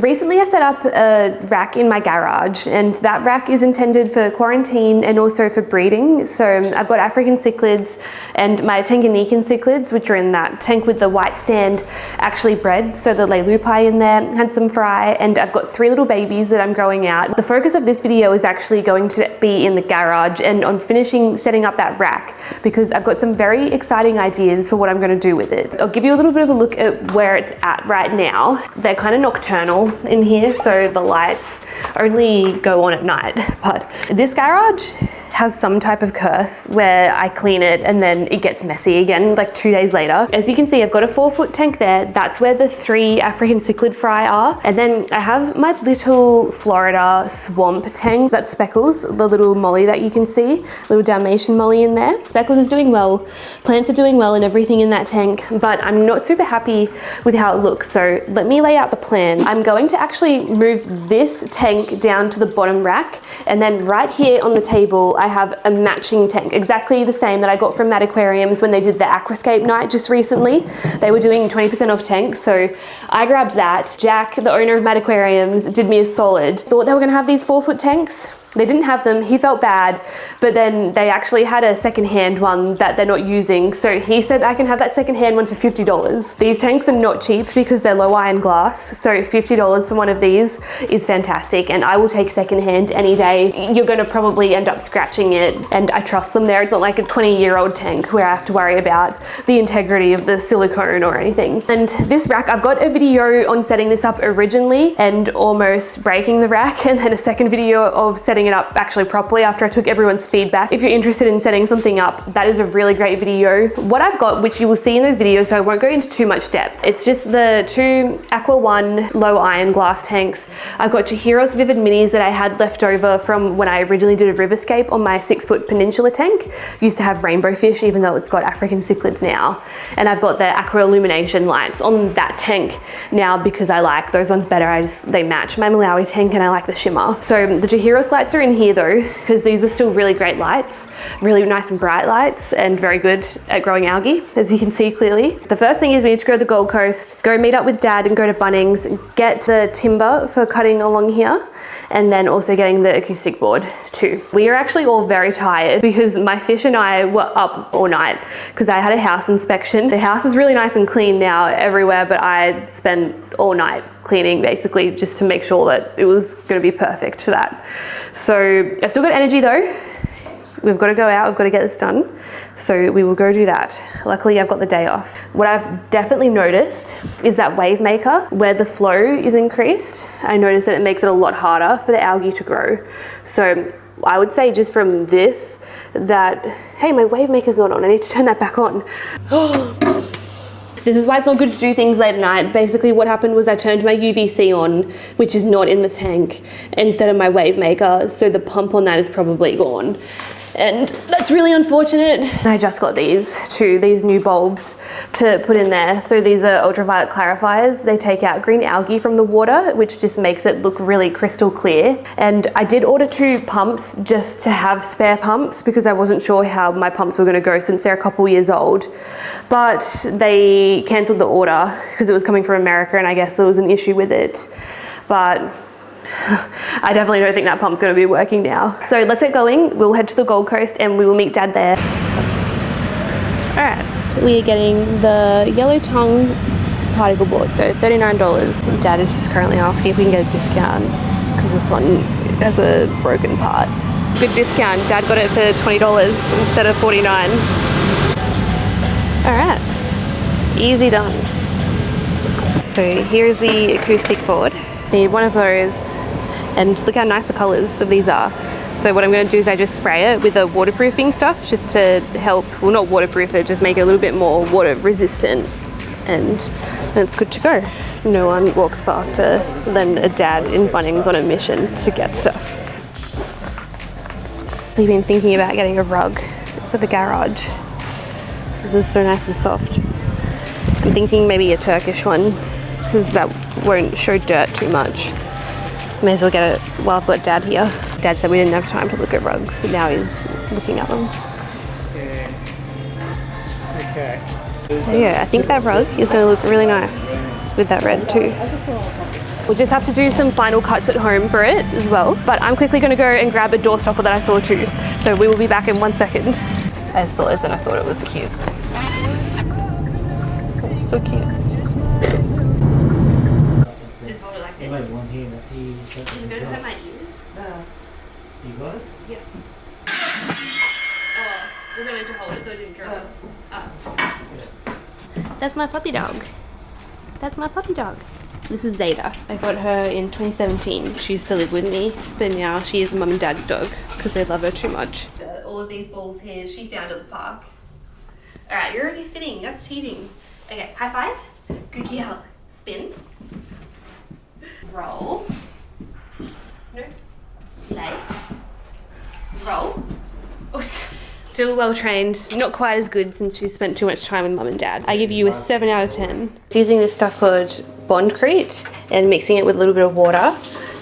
Recently I set up a rack in my garage, and that rack is intended for quarantine and also for breeding. So I've got African cichlids and my Tanganyikan cichlids, which are in that tank with the white stand, actually bred. So the lay lupi in there, had some fry, and I've got 3 little babies that I'm growing out. The focus of this video is actually going to be in the garage and on finishing setting up that rack, because I've got some very exciting ideas for what I'm going to do with it. I'll give you a little bit of a look at where it's at right now. They're kind of nocturnal in here, so the lights only go on at night, but this garage has some type of curse where I clean it and then it gets messy again like 2 days later. As you can see, I've got a 4-foot tank there. That's where the 3 African cichlid fry are. And then I have my little Florida swamp tank. That's Speckles, the little Mollie that you can see, little Dalmatian Mollie in there. Speckles is doing well, plants are doing well and everything in that tank, but I'm not super happy with how it looks. So let me lay out the plan. I'm going to actually move this tank down to the bottom rack, and then right here on the table I have a matching tank, exactly the same that I got from Mad Aquariums when they did the Aquascape night just recently. They were doing 20% off tanks, so I grabbed that. Jack, the owner of Mad Aquariums, did me a solid. Thought they were gonna have these 4-foot tanks. They didn't have them, he felt bad, but then they actually had a second-hand one that they're not using. So he said I can have that second-hand one for $50. These tanks are not cheap because they're low iron glass. So $50 for one of these is fantastic, and I will take second-hand any day. You're gonna probably end up scratching it, and I trust them there. It's not like a 20-year-old tank where I have to worry about the integrity of the silicone or anything. And this rack, I've got a video on setting this up originally and almost breaking the rack, and then a second video of setting it up actually properly after I took everyone's feedback. If you're interested in setting something up, that is a really great video. What I've got, which you will see in those videos, so I won't go into too much depth, it's just the 2 Aquaone low iron glass tanks. I've got Chihiro's Vivid Minis that I had left over from when I originally did a riverscape on my 6-foot peninsula tank. Used to have rainbow fish, even though it's got African cichlids now. And I've got the aqua illumination lights on that tank now because I like those ones better. They match my Malawi tank and I like the shimmer. So the Chihiro's lights are in here though, because these are still really great lights, really nice and bright lights, and very good at growing algae, as you can see clearly. The first thing is we need to go to the Gold Coast, go meet up with Dad and go to Bunnings, get the timber for cutting along here, and then also getting the acoustic board too. We are actually all very tired because my fish and I were up all night because I had a house inspection. The house is really nice and clean now everywhere, but I spent all night cleaning basically just to make sure that it was going to be perfect for that. So I've still got energy though. We've got to go out, we've got to get this done. So we will go do that. Luckily I've got the day off. What I've definitely noticed is that wave maker, where the flow is increased, I noticed that it makes it a lot harder for the algae to grow. So I would say just from this, that, hey, my wave maker's not on, I need to turn that back on. This is why it's not good to do things late at night. Basically what happened was I turned my UVC on, which is not in the tank, instead of my wave maker. So the pump on that is probably gone. And that's really unfortunate. I just got these new bulbs to put in there. So these are ultraviolet clarifiers. They take out green algae from the water, which just makes it look really crystal clear. And I did order 2 pumps just to have spare pumps because I wasn't sure how my pumps were gonna go since they're a couple years old. But they canceled the order because it was coming from America and I guess there was an issue with it. But I definitely don't think that pump's going to be working now. So let's get going. We'll head to the Gold Coast and we will meet Dad there. All right, we are getting the yellow tongue particle board, so $39. Dad is just currently asking if we can get a discount because this one has a broken part. Good discount. Dad got it for $20 instead of $49. All right, easy done. So here's the acoustic board. Need one of those. And look how nice the colours of these are. So what I'm going to do is I just spray it with the waterproofing stuff just to help, well not waterproof it, just make it a little bit more water resistant, and then it's good to go. No one walks faster than a dad in Bunnings on a mission to get stuff. I've been thinking about getting a rug for the garage. This is so nice and soft. I'm thinking maybe a Turkish one because that won't show dirt too much. May as well get it while I've got Dad here. Dad said we didn't have time to look at rugs, so now he's looking at them. Okay. So yeah, I think that rug is going to look really nice with that red too. We'll just have to do some final cuts at home for it as well. But I'm quickly going to go and grab a doorstopper that I saw too. So we will be back in 1 second. As still is, and I thought it was cute. It's so cute. Just hold it like this. Is it going to hurt my ears? You got it? Yeah. Was I meant to hold it so it didn't go? That's my puppy dog. That's my puppy dog. This is Zaida. I got her in 2017. She used to live with me, but now she is mum and dad's dog because they love her too much. All of these balls here she found at the park. All right, you're already sitting. That's cheating. Okay, high five. Good girl. Spin. Roll. No. Lay. Roll. Oh. Still well trained, not quite as good since she's spent too much time with mum and dad. I give you a 7 out of 10. Using this stuff called bondcrete and mixing it with a little bit of water.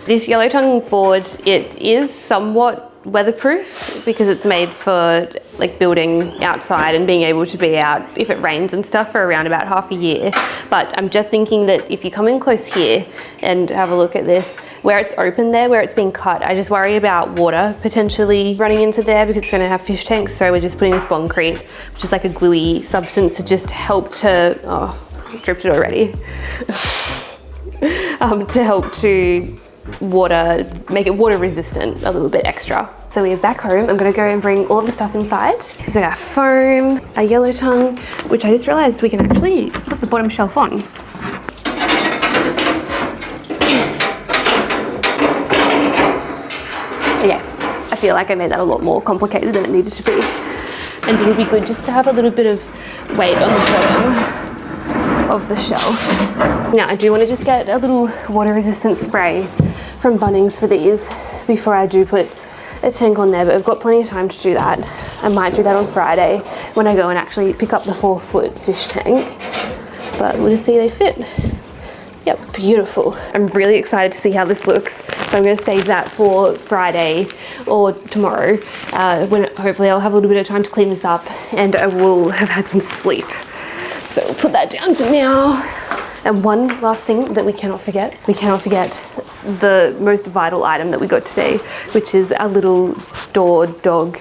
This yellow tongue board, it is somewhat weatherproof because it's made for like building outside and being able to be out if it rains and stuff for around about half a year. But I'm just thinking that if you come in close here and have a look at this, where it's open there, where it's been cut, I just worry about water potentially running into there because it's going to have fish tanks. So we're just putting this bondcrete, which is like a gluey substance, to just help to, I dripped it already, to help to make it water resistant a little bit extra. So we're back home. I'm gonna go and bring all of the stuff inside. We've got our foam, our yellow tongue, which I just realized we can actually put the bottom shelf on. Yeah, I feel like I made that a lot more complicated than it needed to be. And it'll be good just to have a little bit of weight on the bottom of the shelf. Now I do want to just get a little water resistant spray from Bunnings for these before I do put a tank on there, but I've got plenty of time to do that. I might do that on Friday when I go and actually pick up the 4-foot fish tank, but we'll just see they fit. Yep, beautiful. I'm really excited to see how this looks. So I'm going to save that for Friday or tomorrow, when hopefully I'll have a little bit of time to clean this up and I will have had some sleep. So we'll put that down for now. And one last thing that we cannot forget the most vital item that we got today, which is our little door dog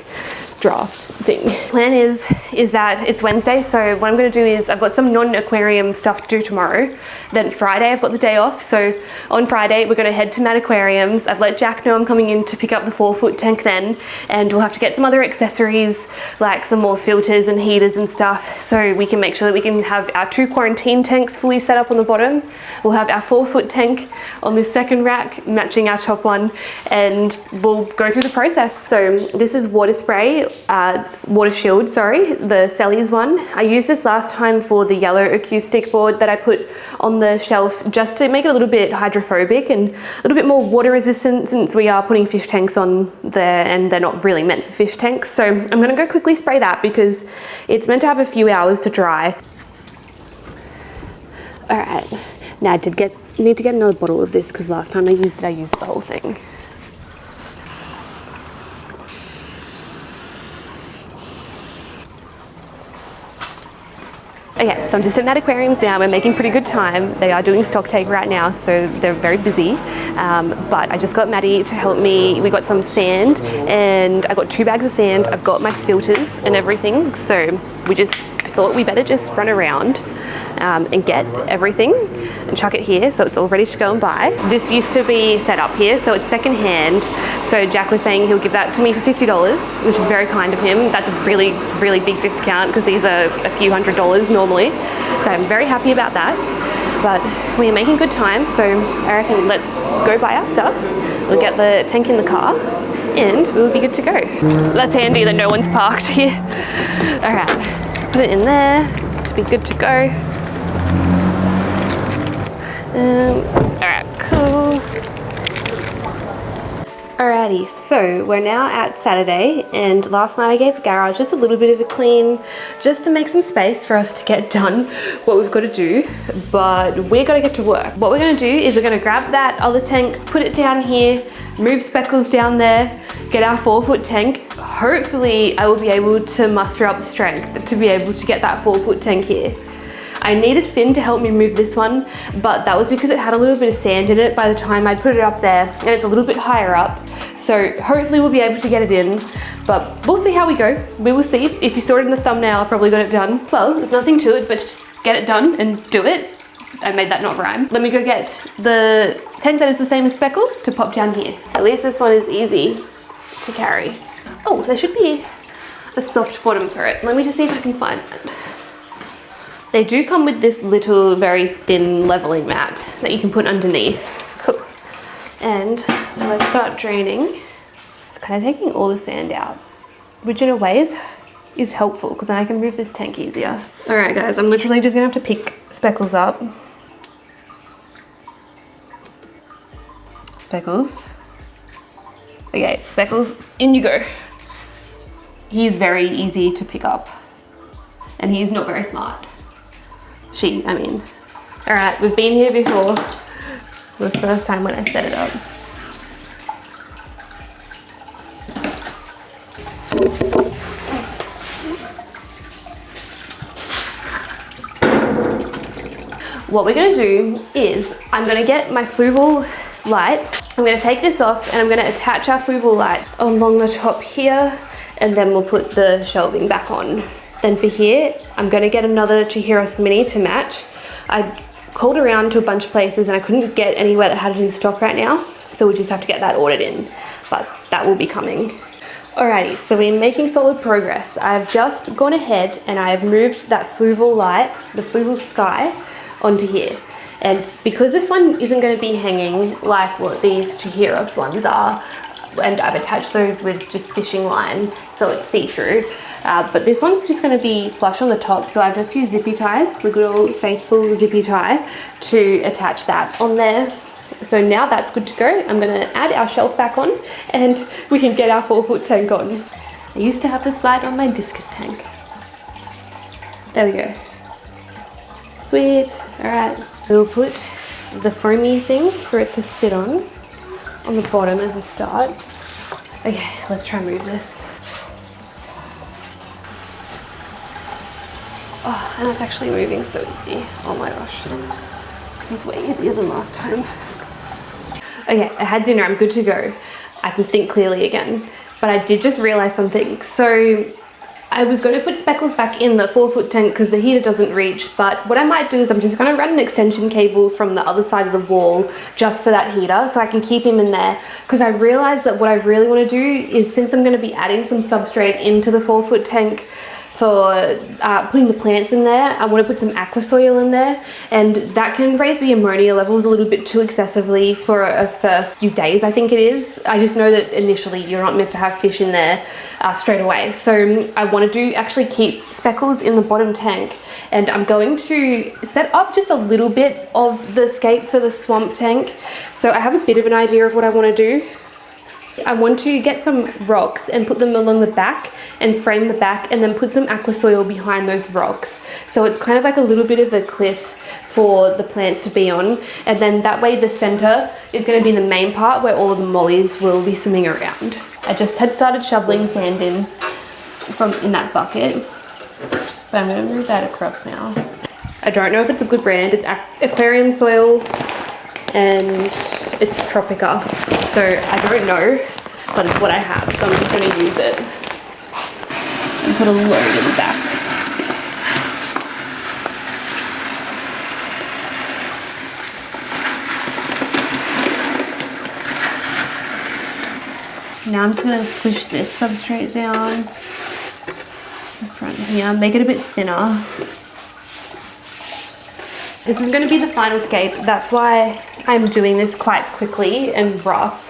draft thing. Plan is that it's Wednesday, so what I'm going to do is I've got some non-aquarium stuff to do tomorrow. Then Friday I've got the day off, so on Friday we're going to head to Mad Aquariums. I've let Jack know I'm coming in to pick up the 4-foot tank then, and we'll have to get some other accessories like some more filters and heaters and stuff, so we can make sure that we can have our 2 quarantine tanks fully set up on the bottom. We'll have our 4-foot tank on this second rack matching our top one, and we'll go through the process. So this is water spray, water shield, sorry, the Sally's one. I used this last time for the yellow acoustic board that I put on the shelf just to make it a little bit hydrophobic and a little bit more water resistant, since we are putting fish tanks on there and they're not really meant for fish tanks. So I'm going to go quickly spray that because it's meant to have a few hours to dry. All right, now I need to get another bottle of this because last time I used the whole thing. Okay, so I'm just at Mad Aquariums now. We're making pretty good time. They are doing stock take right now, so they're very busy. But I just got Maddie to help me. We got some sand, and I got 2 bags of sand. I've got my filters and everything, so I thought we better just run around and get everything and chuck it here so it's all ready to go and buy. This used to be set up here, so it's second hand. So Jack was saying he'll give that to me for $50, which is very kind of him. That's a really, really big discount because these are a few $100s normally. So I'm very happy about that. But we're making good time, so I reckon let's go buy our stuff. We'll get the tank in the car and we'll be good to go. That's handy that no one's parked here. All right, put it in there, be good to go. All right, cool. Alrighty, so we're now at Saturday, and last night I gave the garage just a little bit of a clean, just to make some space for us to get done what we've got to do, but we're going to get to work. What we're going to do is we're going to grab that other tank, put it down here, move Speckles down there, get our 4-foot tank. Hopefully I will be able to muster up the strength to be able to get that 4-foot tank here. I needed Finn to help me move this one, but that was because it had a little bit of sand in it by the time I put it up there, and it's a little bit higher up. So hopefully we'll be able to get it in, but we'll see how we go. We will see. If you saw it in the thumbnail, I probably got it done. Well, there's nothing to it, but just get it done and do it. I made that not rhyme. Let me go get the tent that is the same as Speckles to pop down here. At least this one is easy to carry. Oh, there should be a soft bottom for it. Let me just see if I can find that. They do come with this little very thin leveling mat that you can put underneath. Cool. And let's start draining. It's kind of taking all the sand out, which in a way is helpful because then I can move this tank easier. All right guys, I'm literally just gonna have to pick Speckles up. Speckles. Okay, Speckles, in you go. He's very easy to pick up and he's not very smart. I mean. All right, we've been here before. The first time when I set it up. What we're gonna do is I'm gonna get my fluval light. I'm gonna take this off and I'm gonna attach our fluval light along the top here, and then we'll put the shelving back on. Then for here, I'm gonna get another Chihiros mini to match. I called around to a bunch of places and I couldn't get anywhere that had it in stock right now, so we just have to get that ordered in, but that will be coming. Alrighty, so we're making solid progress. I've just gone ahead and I've moved that fluval light, the fluval sky, onto here. And because this one isn't going to be hanging like what these Chihiros ones are, and I've attached those with just fishing line so it's see-through, but this one's just going to be flush on the top, so I've just used zippy ties, the good old faithful zippy tie, to attach that on there. So now that's good to go. I'm going to add our shelf back on and we can get our 4-foot tank on. I used to have this light on my discus tank. There we go. Sweet. Alright, we'll put the foamy thing for it to sit on the bottom as a start. Okay, let's try and move this. Oh, and it's actually moving so easy. Oh my gosh. This is way easier than last time. Okay, I had dinner, I'm good to go. I can think clearly again. But I did just realize something. So I was going to put Speckles back in the 4-foot tank because the heater doesn't reach, but what I might do is I'm just going to run an extension cable from the other side of the wall just for that heater so I can keep him in there, because I realized that what I really want to do is, since I'm going to be adding some substrate into the 4-foot tank for putting the plants in there, I want to put some aqua soil in there, and that can raise the ammonia levels a little bit too excessively for a first few days, I think it is. I just know that initially you're not meant to have fish in there straight away. So I want to actually keep Speckles in the bottom tank, and I'm going to set up just a little bit of the scape for the swamp tank. So I have a bit of an idea of what I want to do. I want to get some rocks and put them along the back and frame the back, and then put some aqua soil behind those rocks. So it's kind of like a little bit of a cliff for the plants to be on. And then that way the center is going to be the main part where all of the mollies will be swimming around. I just had started shoveling sand in that bucket, but I'm going to move that across now. I don't know if it's a good brand. It's Aquarium soil and it's Tropica. So I don't know, but it's what I have, so I'm just going to use it and put a load in the back. Now I'm just going to squish this substrate down the front here, make it a bit thinner. This is going to be the final scape. That's why I'm doing this quite quickly and rough.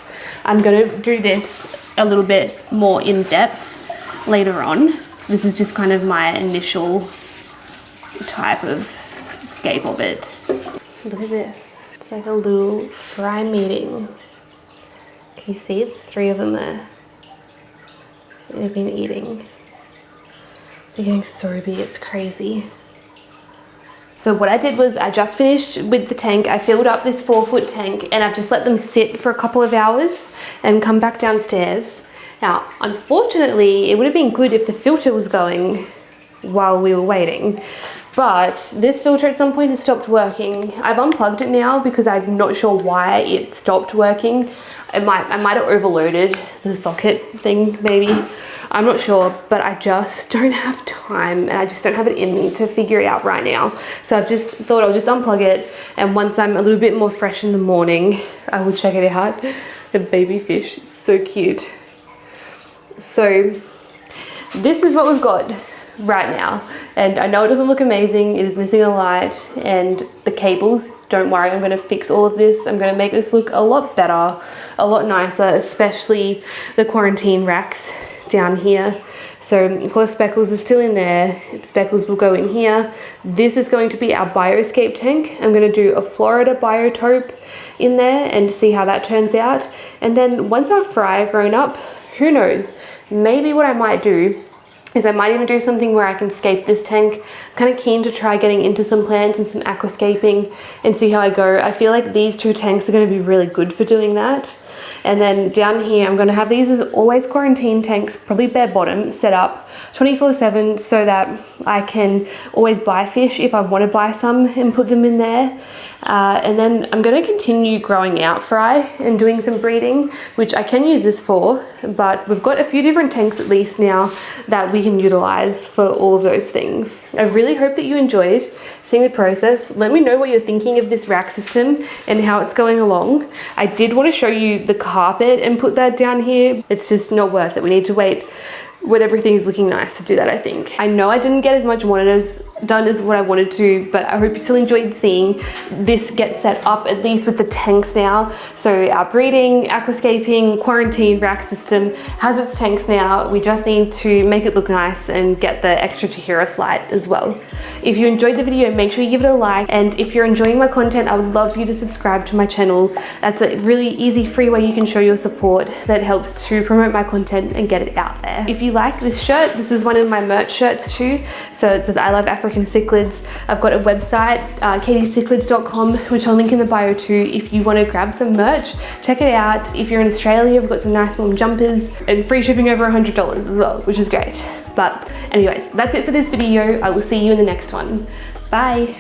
I'm going to do this a little bit more in depth later on. This is just kind of my initial type of scape of it. Look at this. It's like a little fry meeting. Can you see? It's 3 of them there. They've been eating. They're getting so big, it's crazy. So what I did was I just finished with the tank. I filled up this 4-foot tank and I've just let them sit for a couple of hours and come back downstairs. Now, unfortunately, it would have been good if the filter was going while we were waiting, but this filter at some point has stopped working. I've unplugged it now because I'm not sure why it stopped working. I might have overloaded the socket thing maybe. I'm not sure, but I just don't have time and I just don't have it in me to figure it out right now. So I've just thought I'll just unplug it, and once I'm a little bit more fresh in the morning, I will check it out. The baby fish, so cute. So this is what we've got right now, and I know it doesn't look amazing. It is missing a light and the cables. Don't worry, I'm going to fix all of this. I'm going to make this look a lot better, a lot nicer, especially the quarantine racks down here. So of course speckles are still in there. Speckles will go in here. This is going to be our bioscape tank. I'm going to do a Florida Biotope in there and see how that turns out. And then once our fry are grown up, who knows, maybe what I might do is I might even do something where I can scape this tank. I'm kind of keen to try getting into some plants and some aquascaping and see how I go. I feel like these two tanks are going to be really good for doing that. And then down here, I'm going to have these as always quarantine tanks, probably bare bottom, set up 24/7 so that I can always buy fish if I want to buy some and put them in there. And then I'm going to continue growing out fry and doing some breeding, which I can use this for, but we've got a few different tanks at least now that we can utilize for all of those things. I really hope that you enjoyed seeing the process. Let me know what you're thinking of this rack system and how it's going along. I did want to show you the carpet and put that down here. It's just not worth it. We need to wait when everything's looking nice to do that, I think. I know I didn't get as much done as what I wanted to, but I hope you still enjoyed seeing this get set up, at least with the tanks now. So our breeding, aquascaping, quarantine rack system has its tanks now. We just need to make it look nice and get the extra Tahiros light as well. If you enjoyed the video, make sure you give it a like, and if you're enjoying my content, I would love for you to subscribe to my channel. That's a really easy, free way you can show your support that helps to promote my content and get it out there. If you like this shirt, this is one of my merch shirts too. So it says I love African Cichlids. I've got a website, kaitycichlids.com, which I'll link in the bio too. If you want to grab some merch, check it out. If you're in Australia, we've got some nice warm jumpers and free shipping over $100 as well, which is great. But anyways, that's it for this video. I will see you in the next one. Bye.